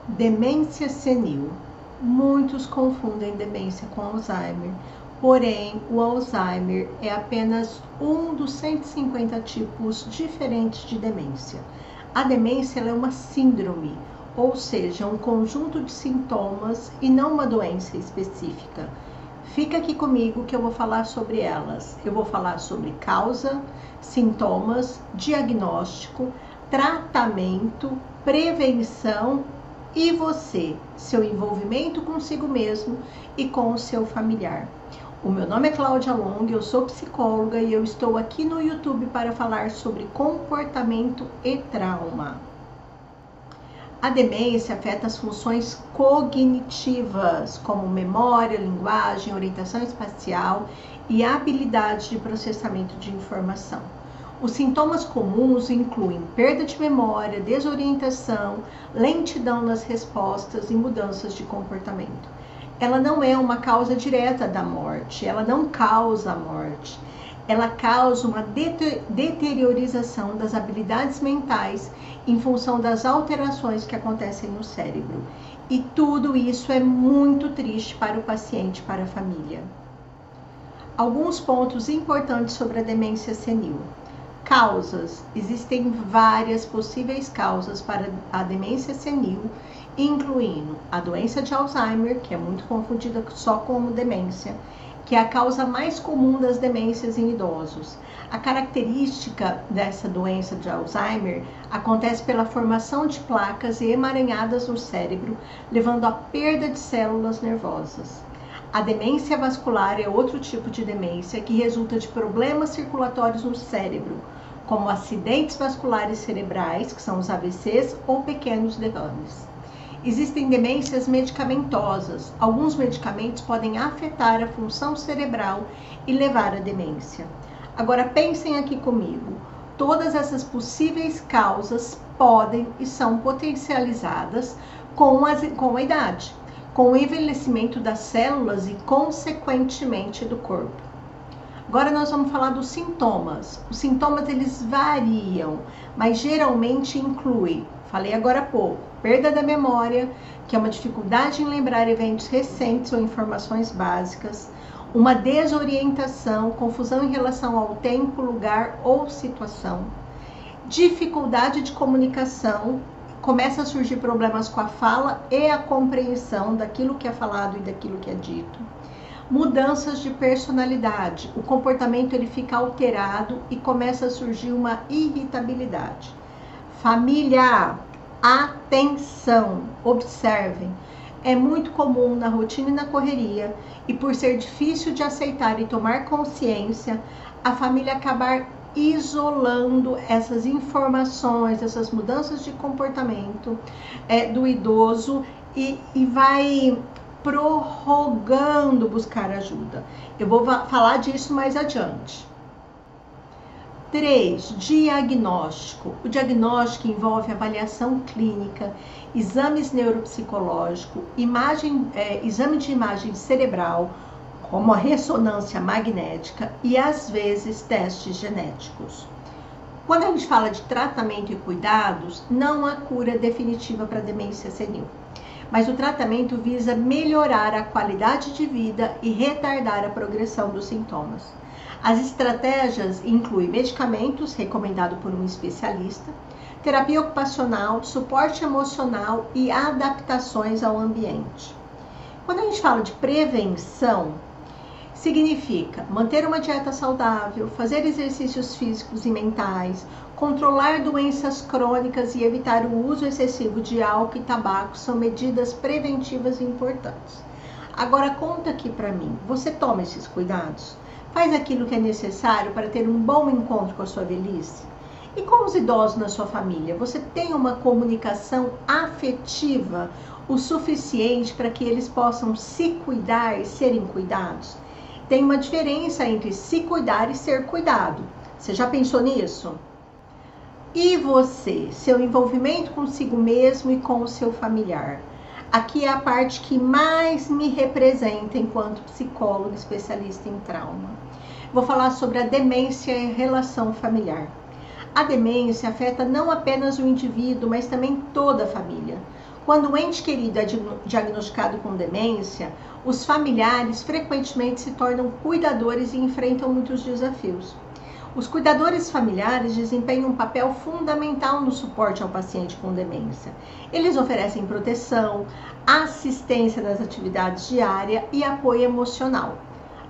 Demência senil. Muitos confundem demência com Alzheimer, porém o Alzheimer é apenas um dos 150 tipos diferentes de demência. A demência é uma síndrome, ou seja, um conjunto de sintomas e não uma doença específica. Fica aqui comigo que eu vou falar sobre elas. Eu vou falar sobre causa, sintomas, diagnóstico, tratamento, prevenção e você, seu envolvimento consigo mesmo e com o seu familiar. O meu nome é Cláudia Long, eu sou psicóloga e eu estou aqui no YouTube para falar sobre comportamento e trauma. A demência afeta as funções cognitivas, como memória, linguagem, orientação espacial e habilidade de processamento de informação. Os sintomas comuns incluem perda de memória, desorientação, lentidão nas respostas e mudanças de comportamento. Ela não é uma causa direta da morte, ela não causa a morte. Ela causa uma deteriorização das habilidades mentais em função das alterações que acontecem no cérebro. E tudo isso é muito triste para o paciente e para a família. Alguns pontos importantes sobre a demência senil. Causas. Existem várias possíveis causas para a demência senil, incluindo a doença de Alzheimer, que é muito confundida só como demência, que é a causa mais comum das demências em idosos. A característica dessa doença de Alzheimer acontece pela formação de placas emaranhadas no cérebro, levando à perda de células nervosas. A demência vascular é outro tipo de demência que resulta de problemas circulatórios no cérebro, como acidentes vasculares cerebrais, que são os AVCs, ou pequenos derrames. Existem demências medicamentosas. Alguns medicamentos podem afetar a função cerebral e levar à demência. Agora pensem aqui comigo. Todas essas possíveis causas podem e são potencializadas com a idade, com o envelhecimento das células e, consequentemente, do corpo. Agora nós vamos falar dos sintomas. Os sintomas eles variam, mas geralmente incluem, falei agora há pouco, perda da memória, que é uma dificuldade em lembrar eventos recentes ou informações básicas, uma desorientação, confusão em relação ao tempo, lugar ou situação, dificuldade de comunicação, começa a surgir problemas com a fala e a compreensão daquilo que é falado e daquilo que é dito. Mudanças de personalidade, o comportamento ele fica alterado e começa a surgir uma irritabilidade. Família, atenção, observem, é muito comum na rotina e na correria e por ser difícil de aceitar e tomar consciência, a família acabar isolando essas informações, essas mudanças de comportamento do idoso e vai prorrogando buscar ajuda. Eu vou falar disso mais adiante. 3. Diagnóstico. O diagnóstico envolve avaliação clínica, exames neuropsicológicos, exame de imagem cerebral, como a ressonância magnética e, às vezes, testes genéticos. Quando a gente fala de tratamento e cuidados, não há cura definitiva para a demência senil, mas o tratamento visa melhorar a qualidade de vida e retardar a progressão dos sintomas. As estratégias incluem medicamentos, recomendado por um especialista, terapia ocupacional, suporte emocional e adaptações ao ambiente. Quando a gente fala de prevenção, significa manter uma dieta saudável, fazer exercícios físicos e mentais, controlar doenças crônicas e evitar o uso excessivo de álcool e tabaco são medidas preventivas importantes. Agora conta aqui para mim, você toma esses cuidados? Faz aquilo que é necessário para ter um bom encontro com a sua velhice? E com os idosos na sua família, você tem uma comunicação afetiva o suficiente para que eles possam se cuidar e serem cuidados? Tem uma diferença entre se cuidar e ser cuidado. Você já pensou nisso? E você, seu envolvimento consigo mesmo e com o seu familiar? Aqui é a parte que mais me representa enquanto psicóloga especialista em trauma. Vou falar sobre a demência e relação familiar. A demência afeta não apenas o indivíduo, mas também toda a família. Quando o ente querido é diagnosticado com demência, os familiares frequentemente se tornam cuidadores e enfrentam muitos desafios. Os cuidadores familiares desempenham um papel fundamental no suporte ao paciente com demência. Eles oferecem proteção, assistência nas atividades diárias e apoio emocional.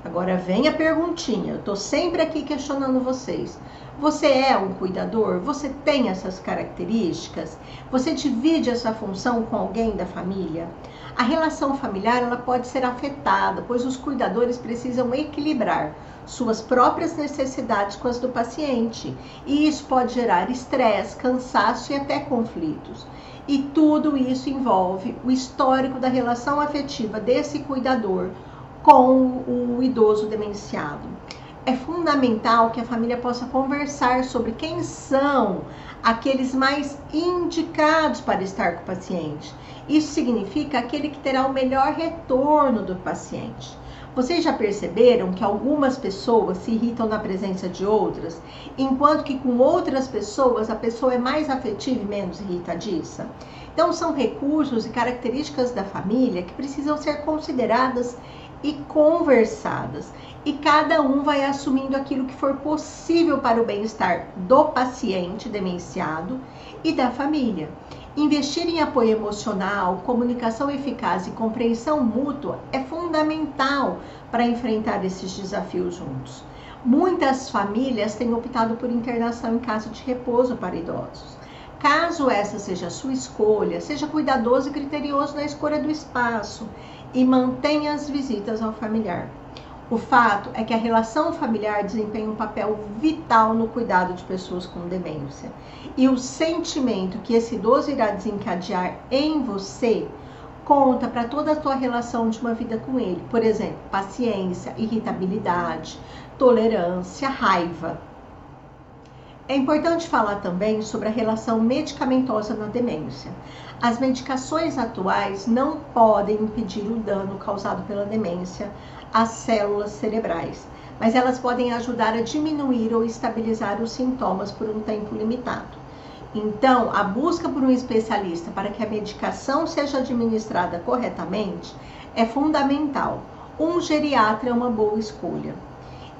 Agora vem a perguntinha, eu estou sempre aqui questionando vocês. Você é um cuidador? Você tem essas características? Você divide essa função com alguém da família? A relação familiar ela pode ser afetada, pois os cuidadores precisam equilibrar suas próprias necessidades com as do paciente. E isso pode gerar estresse, cansaço e até conflitos. E tudo isso envolve o histórico da relação afetiva desse cuidador com o idoso demenciado. É fundamental que a família possa conversar sobre quem são aqueles mais indicados para estar com o paciente. Isso significa aquele que terá o melhor retorno do paciente. Vocês já perceberam que algumas pessoas se irritam na presença de outras, enquanto que com outras pessoas a pessoa é mais afetiva e menos irritadiça? Então são recursos e características da família que precisam ser consideradas e conversadas, e cada um vai assumindo aquilo que for possível para o bem-estar do paciente demenciado e da família. Investir em apoio emocional, comunicação eficaz e compreensão mútua é fundamental para enfrentar esses desafios juntos. Muitas famílias têm optado por internação em casa de repouso para idosos. Caso essa seja a sua escolha, seja cuidadoso e criterioso na escolha do espaço e mantenha as visitas ao familiar. O fato é que a relação familiar desempenha um papel vital no cuidado de pessoas com demência. E o sentimento que esse idoso irá desencadear em você conta para toda a tua relação de uma vida com ele. Por exemplo, paciência, irritabilidade, tolerância, raiva. É importante falar também sobre a relação medicamentosa na demência. As medicações atuais não podem impedir o dano causado pela demência às células cerebrais, mas elas podem ajudar a diminuir ou estabilizar os sintomas por um tempo limitado. Então, a busca por um especialista para que a medicação seja administrada corretamente é fundamental. Um geriatra é uma boa escolha.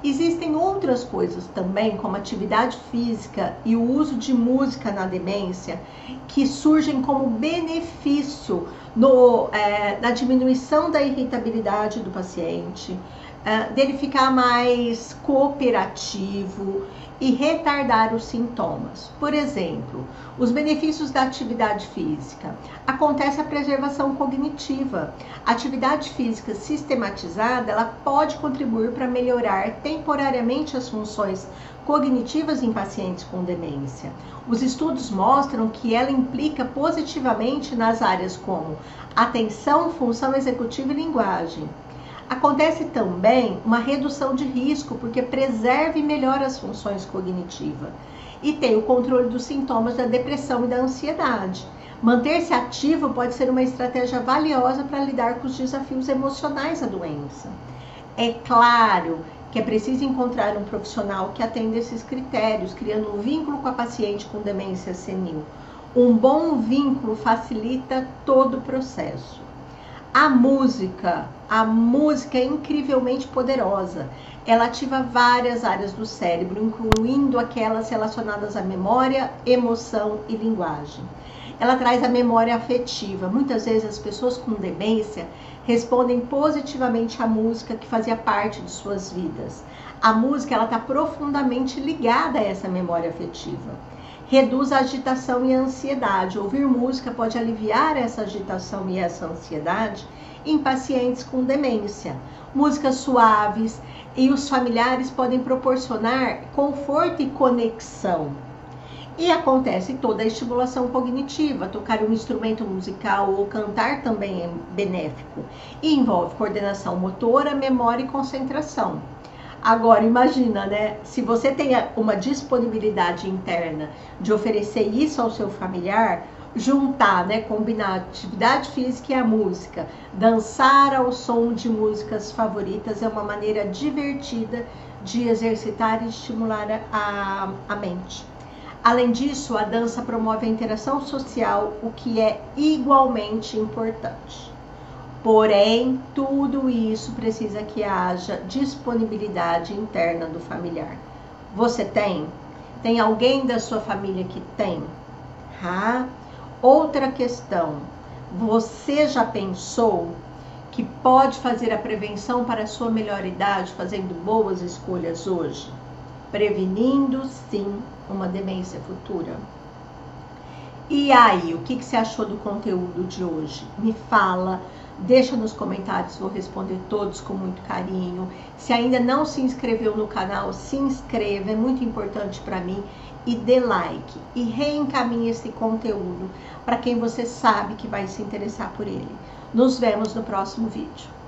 Existem outras coisas também, como atividade física e o uso de música na demência, que surgem como benefício na diminuição da irritabilidade do paciente, dele ficar mais cooperativo e retardar os sintomas. Por exemplo, os benefícios da atividade física. Acontece a preservação cognitiva. A atividade física sistematizada, ela pode contribuir para melhorar temporariamente as funções cognitivas em pacientes com demência. Os estudos mostram que ela implica positivamente nas áreas como atenção, função executiva e linguagem. Acontece também uma redução de risco, porque preserva e melhora as funções cognitivas. E tem o controle dos sintomas da depressão e da ansiedade. Manter-se ativo pode ser uma estratégia valiosa para lidar com os desafios emocionais da doença. É claro que é preciso encontrar um profissional que atenda esses critérios, criando um vínculo com a paciente com demência senil. Um bom vínculo facilita todo o processo. A música é incrivelmente poderosa. Ela ativa várias áreas do cérebro, incluindo aquelas relacionadas à memória, emoção e linguagem. Ela traz a memória afetiva. Muitas vezes as pessoas com demência respondem positivamente à música que fazia parte de suas vidas. A música está profundamente ligada a essa memória afetiva. Reduz a agitação e a ansiedade. Ouvir música pode aliviar essa agitação e essa ansiedade em pacientes com demência. Músicas suaves e os familiares podem proporcionar conforto e conexão. E acontece toda a estimulação cognitiva. Tocar um instrumento musical ou cantar também é benéfico. E envolve coordenação motora, memória e concentração. Agora, imagina, né? Se você tem uma disponibilidade interna de oferecer isso ao seu familiar, juntar, né? Combinar a atividade física e a música, dançar ao som de músicas favoritas é uma maneira divertida de exercitar e estimular a mente. Além disso, a dança promove a interação social, o que é igualmente importante. Porém, tudo isso precisa que haja disponibilidade interna do familiar. Você tem? Tem alguém da sua família que tem? Outra questão, você já pensou que pode fazer a prevenção para a sua melhor idade fazendo boas escolhas hoje? Prevenindo, sim, uma demência futura. E aí, o que você achou do conteúdo de hoje? Me fala, deixa nos comentários, vou responder todos com muito carinho. Se ainda não se inscreveu no canal, se inscreva, é muito importante para mim. E dê like e reencaminhe esse conteúdo para quem você sabe que vai se interessar por ele. Nos vemos no próximo vídeo.